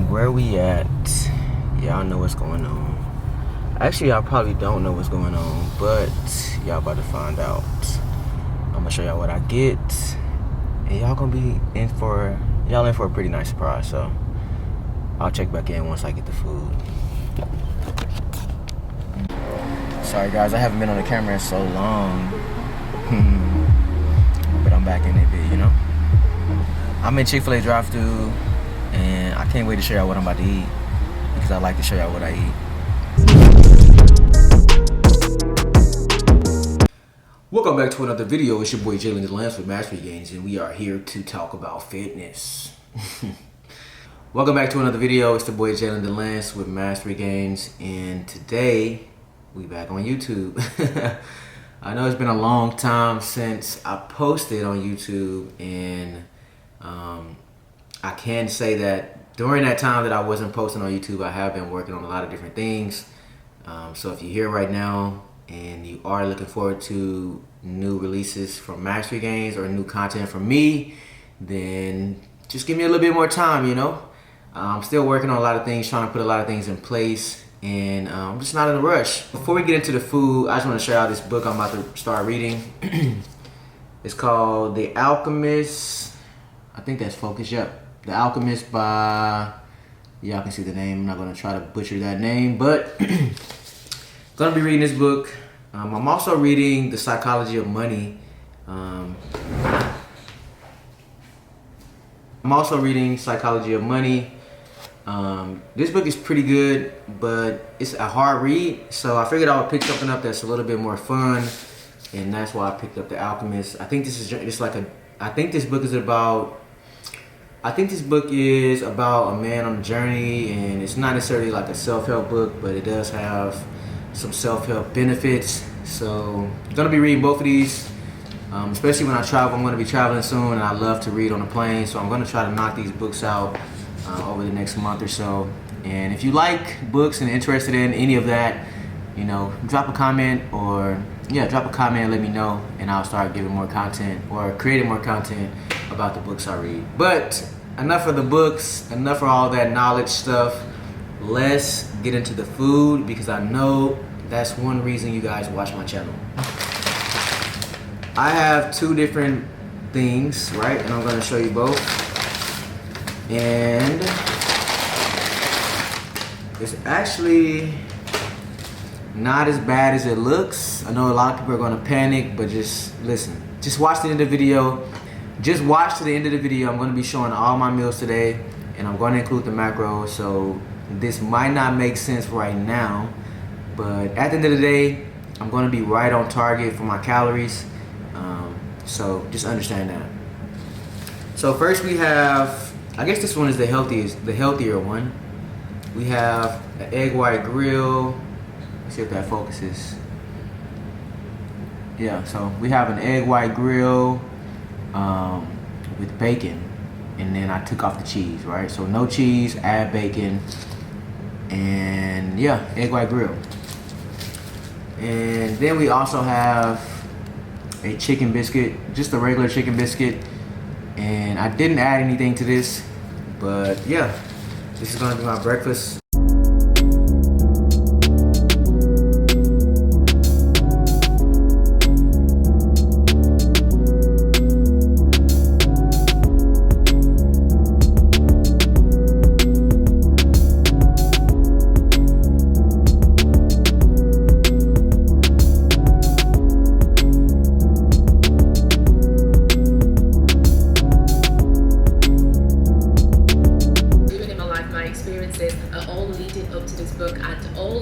Where we at? Y'all know what's going on. Actually, y'all probably don't know what's going on, but y'all about to find out. I'm gonna show y'all what I get, and y'all gonna be in for a pretty nice surprise. So I'll check back in once I get the food. Sorry guys, I haven't been on the camera in so long, but I'm back in it, you know. I'm in Chick-fil-A drive-thru, and I can't wait to show y'all what I'm about to eat because I like to show y'all what I eat. Welcome back to another video. It's your boy Jalen the Lance with Mastery Gains, and we are here to talk about fitness. Welcome back to another video. It's the boy Jalen the Lance with Mastery Gains, and today we back on YouTube. I know it's been a long time since I posted on YouTube, and I can say that during that time that I wasn't posting on YouTube, I have been working on a lot of different things. So if you're here right now and you are looking forward to new releases from Mastery Gains or new content from me, then just give me a little bit more time, you know. I'm still working on a lot of things, trying to put a lot of things in place, and I'm just not in a rush. Before we get into the food, I just want to show y'all this book I'm about to start reading. It's called The Alchemist. I think that's focused, yep. The Alchemist by, y'all can see the name. I'm not going to try to butcher that name, but going to be reading this book. I'm also reading The Psychology of Money. I'm also reading Psychology of Money. This book is pretty good, but it's a hard read, so I figured I would pick something up that's a little bit more fun, and that's why I picked up The Alchemist. I think this book is about a man on a journey, and it's not necessarily like a self-help book, but it does have some self-help benefits. So I'm gonna be reading both of these, especially when I travel. I'm gonna be traveling soon, and I love to read on a plane, so I'm gonna try to knock these books out over the next month or so. And if you like books and interested in any of that, you know, drop a comment and let me know, and I'll start giving more content or creating more content about the books I read. But enough of the books, enough of all that knowledge stuff. Let's get into the food, because I know that's one reason you guys watch my channel. I have two different things, right? And I'm gonna show you both. And it's actually not as bad as it looks. I know a lot of people are gonna panic, but just listen. Just watch the end of the video. Just watch to the end of the video. I'm gonna be showing all my meals today, and I'm gonna include the macros. So this might not make sense right now, but at the end of the day, I'm gonna be right on target for my calories. So just understand that. So first we have, I guess this one is the healthier one. We have an egg white grill. Let's see if that focuses. Yeah, so we have an egg white grill with bacon, and then I took off the cheese, right? So no cheese, add bacon, and yeah, egg white grill. And then we also have a chicken biscuit, just a regular chicken biscuit, and I didn't add anything to this, but yeah, this is gonna be my breakfast.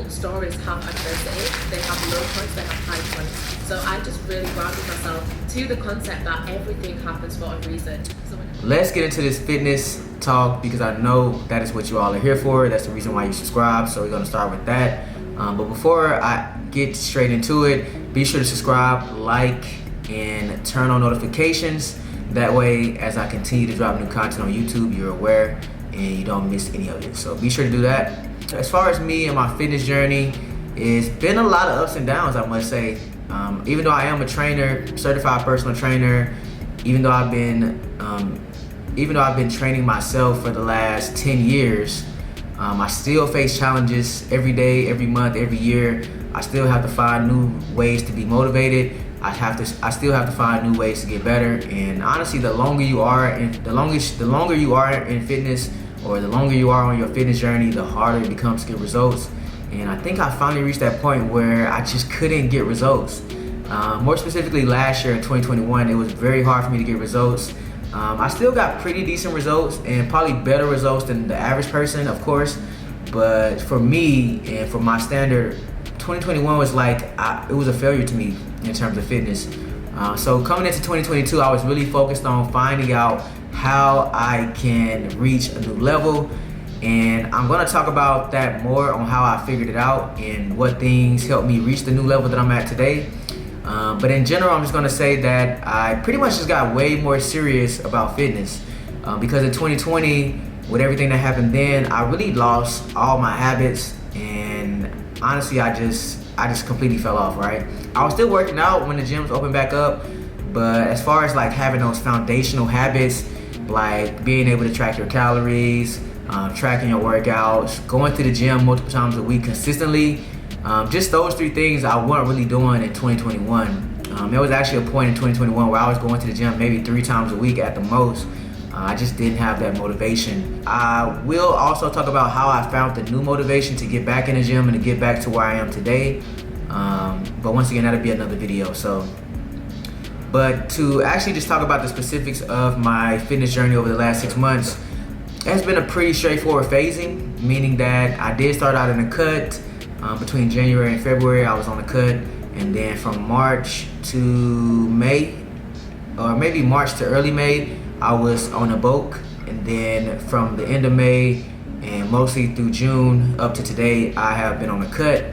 Stories have adversity, they have low points, they have high points. So I just really grounded myself to the concept that everything happens for a reason. Let's get into this fitness talk, because I know that is what you all are here for. That's the reason why you subscribe, so we're gonna start with that. But before I get straight into it, be sure to subscribe, like, and turn on notifications. That way, as I continue to drop new content on YouTube, you're aware and you don't miss any of it. So be sure to do that. As far as me and my fitness journey, it's been a lot of ups and downs, I must say. Even though I am a trainer, certified personal trainer, even though I've been training myself for the last 10 years, I still face challenges every day, every month, every year. I still have to find new ways to be motivated. I still have to find new ways to get better. And honestly, the longer you are in fitness, or the longer you are on your fitness journey, the harder it becomes to get results. And I think I finally reached that point where I just couldn't get results. More specifically, last year in 2021, it was very hard for me to get results. I still got pretty decent results and probably better results than the average person, of course. But for me and for my standard, 2021 was like, it was a failure to me in terms of fitness. So coming into 2022, I was really focused on finding out how I can reach a new level. And I'm gonna talk about that more on how I figured it out and what things helped me reach the new level that I'm at today. But in general, I'm just gonna say that I pretty much just got way more serious about fitness because in 2020, with everything that happened then, I really lost all my habits, and honestly, I just completely fell off, right? I was still working out when the gyms opened back up, but as far as like having those foundational habits, like being able to track your calories, tracking your workouts, going to the gym multiple times a week consistently, just those three things I wasn't really doing in 2021. There was actually a point in 2021 where I was going to the gym maybe 3 times a week at the most. I just didn't have that motivation. I will also talk about how I found the new motivation to get back in the gym and to get back to where I am today. But once again, that'll be another video. But to actually just talk about the specifics of my fitness journey over the last 6 months, it's been a pretty straightforward phasing, meaning that I did start out in a cut. Between January and February, I was on a cut, and then from March to May, or maybe March to early May, I was on a bulk, and then from the end of May and mostly through June up to today, I have been on a cut.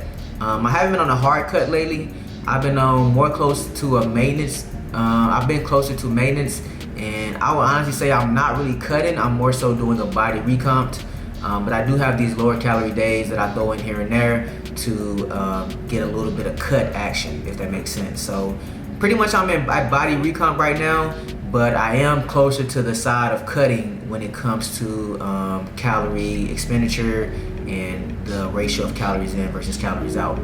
I haven't been on a hard cut lately. I've been more close to a maintenance. I've been closer to maintenance, and I will honestly say I'm not really cutting. I'm more so doing a body recomp. But I do have these lower calorie days that I throw in here and there to get a little bit of cut action, if that makes sense. So pretty much I'm at body recomp right now, but I am closer to the side of cutting when it comes to calorie expenditure and the ratio of calories in versus calories out.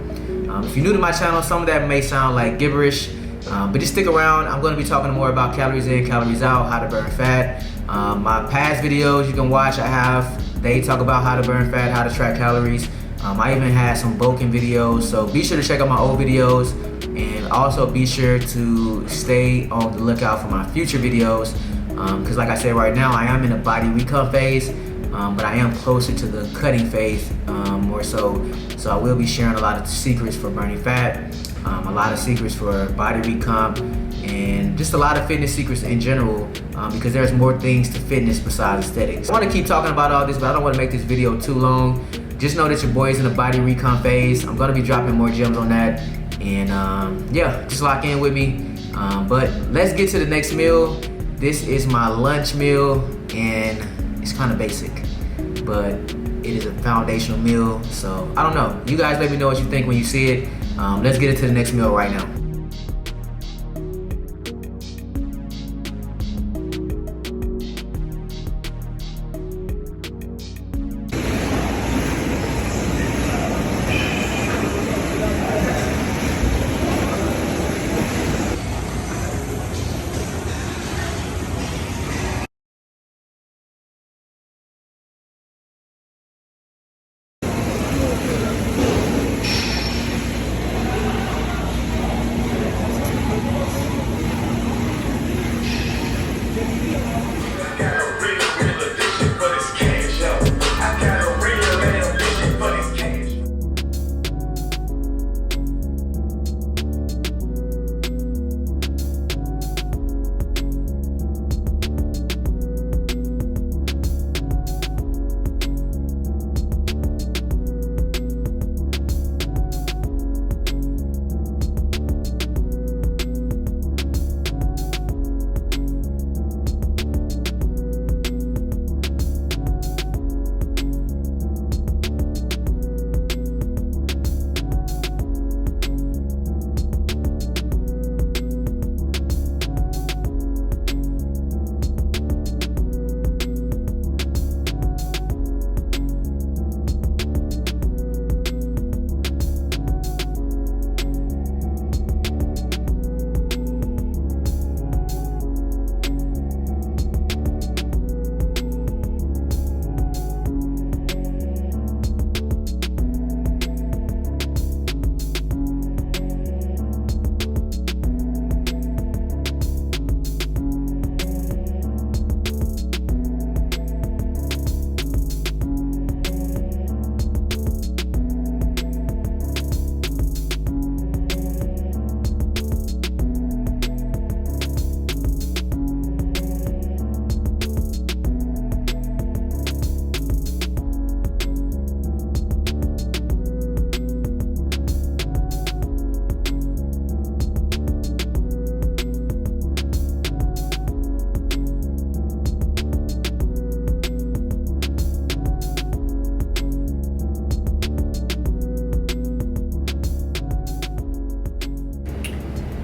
If you're new to my channel, some of that may sound like gibberish, but just stick around. I'm going to be talking more about calories in, calories out, how to burn fat. My past videos you can watch, they talk about how to burn fat, how to track calories. I even had some bulking videos, so be sure to check out my old videos, and also be sure to stay on the lookout for my future videos, because like I said, right now I am in a body recomp phase, but I am closer to the cutting phase more so. So I will be sharing a lot of secrets for burning fat, a lot of secrets for body recomp, and just a lot of fitness secrets in general, because there's more things to fitness besides aesthetics. I want to keep talking about all this, but I don't want to make this video too long. Just know that your boy is in the body recomp phase. I'm going to be dropping more gems on that, and yeah, just lock in with me. But let's get to the next meal. This is my lunch meal, and it's kind of basic, but it is a foundational meal. So I don't know, you guys let me know what you think when you see it. Let's get into the next meal right now.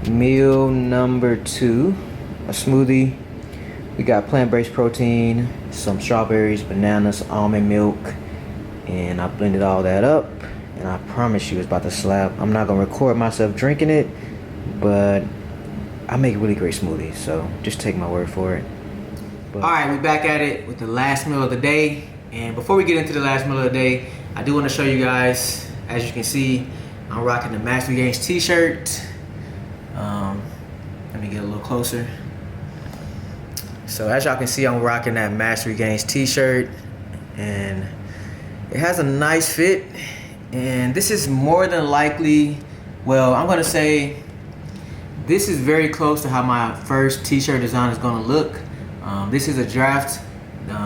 Meal number 2, a smoothie. We got plant-based protein, some strawberries, bananas, almond milk, and I blended all that up, and I promise you it's about to slap. I'm not gonna record myself drinking it, but I make really great smoothies, so just take my word for it. All right, we're back at it with the last meal of the day. And before we get into the last meal of the day, I do want to show you guys, as you can see, I'm rocking the Mastery Gains t-shirt. Let me get a little closer. So as y'all can see, I'm rocking that Mastery Gains t-shirt, and it has a nice fit. And this is more than likely, well, I'm gonna say this is very close to how my first t-shirt design is gonna look. This is a draft.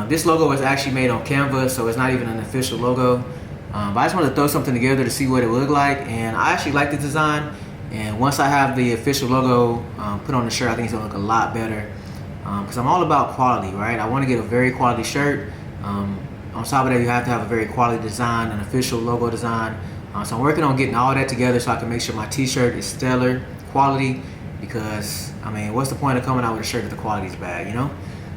This logo was actually made on Canva, so it's not even an official logo. But I just wanted to throw something together to see what it would look like, and I actually like the design. And once I have the official logo put on the shirt, I think it's gonna look a lot better. Because I'm all about quality, right? I want to get a very quality shirt. On top of that, you have to have a very quality design, an official logo design. So I'm working on getting all that together so I can make sure my t-shirt is stellar quality. Because, I mean, what's the point of coming out with a shirt if the quality is bad, you know?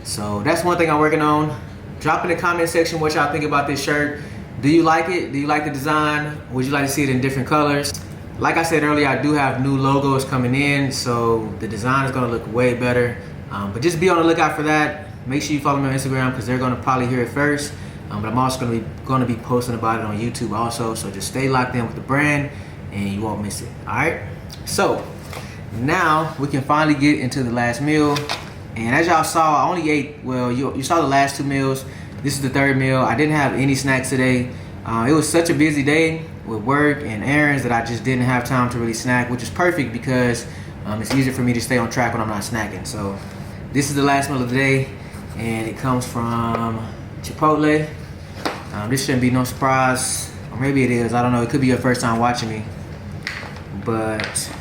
So that's one thing I'm working on. Drop in the comment section what y'all think about this shirt. Do you like it? Do you like the design? Would you like to see it in different colors? Like I said earlier, I do have new logos coming in, so the design is gonna look way better. But just be on the lookout for that. Make sure you follow me on Instagram because they're gonna probably hear it first. But I'm also gonna be posting about it on YouTube also. So just stay locked in with the brand and you won't miss it. All right. So now we can finally get into the last meal. And as y'all saw, I only ate, well, you saw the last 2 meals. This is the 3rd meal. I didn't have any snacks today. It was such a busy day with work and errands that I just didn't have time to really snack, which is perfect because it's easier for me to stay on track when I'm not snacking. So this is the last meal of the day, and it comes from Chipotle. This shouldn't be no surprise, or maybe it is. I don't know. It could be your first time watching me. But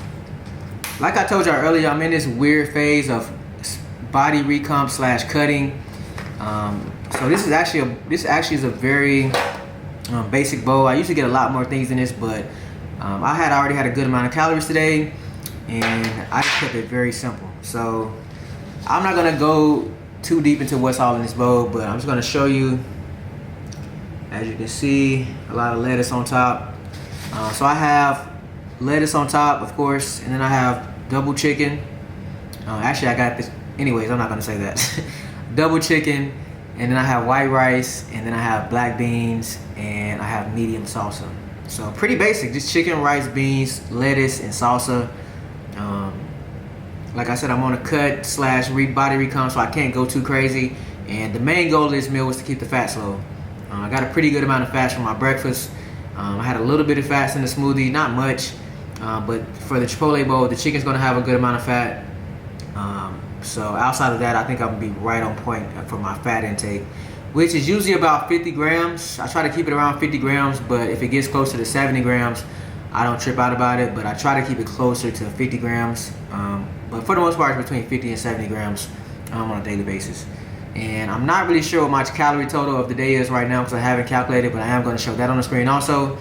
like I told y'all earlier, I'm in this weird phase of body recomp / cutting. So this actually is a very basic bowl. I usually get a lot more things in this, but I already had a good amount of calories today, and I just kept it very simple. So I'm not gonna go too deep into what's all in this bowl, but I'm just gonna show you. As you can see, a lot of lettuce on top. So I have lettuce on top, of course, and then I have double chicken. Actually, I got this. Anyways, I'm not gonna say that. Double chicken, and then I have white rice, and then I have black beans, and I have medium salsa. So pretty basic, just chicken, rice, beans, lettuce, and salsa. Like I said, I'm on a cut / body recon, so I can't go too crazy. And the main goal of this meal was to keep the fats low. I got a pretty good amount of fats from my breakfast. I had a little bit of fats in the smoothie, not much. But for the Chipotle bowl, the chicken's gonna have a good amount of fat. So outside of that, I think I'm gonna be right on point for my fat intake, which is usually about 50 grams. I try to keep it around 50 grams, but if it gets closer to 70 grams, I don't trip out about it, but I try to keep it closer to 50 grams. But for the most part, it's between 50 and 70 grams on a daily basis. And I'm not really sure what my calorie total of the day is right now because I haven't calculated, but I am gonna show that on the screen also.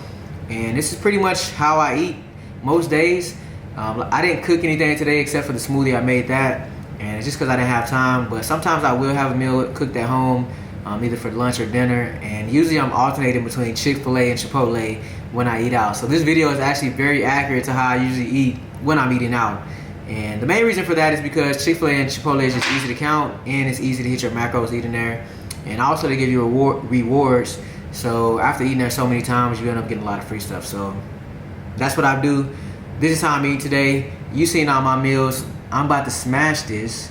And this is pretty much how I eat most days. I didn't cook anything today except for the smoothie. I made that, and it's just because I didn't have time. But sometimes I will have a meal cooked at home, either for lunch or dinner. And usually I'm alternating between Chick-fil-A and Chipotle when I eat out. So this video is actually very accurate to how I usually eat when I'm eating out. And the main reason for that is because Chick-fil-A and Chipotle is just easy to count, and it's easy to hit your macros eating there. And also they give you rewards. So after eating there so many times, you end up getting a lot of free stuff. So that's what I do. This is how I'm eating today. You seen all my meals. I'm about to smash this.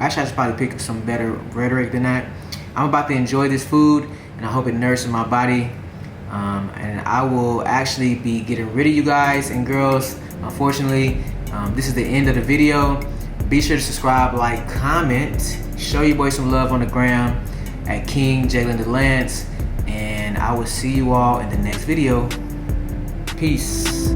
Actually, I should probably pick up some better rhetoric than that. I'm about to enjoy this food, and I hope it nourishes my body. And I will actually be getting rid of you guys and girls. Unfortunately, this is the end of the video. Be sure to subscribe, like, comment. Show your boy some love on the gram at King Jalen DeLance. And I will see you all in the next video. Peace.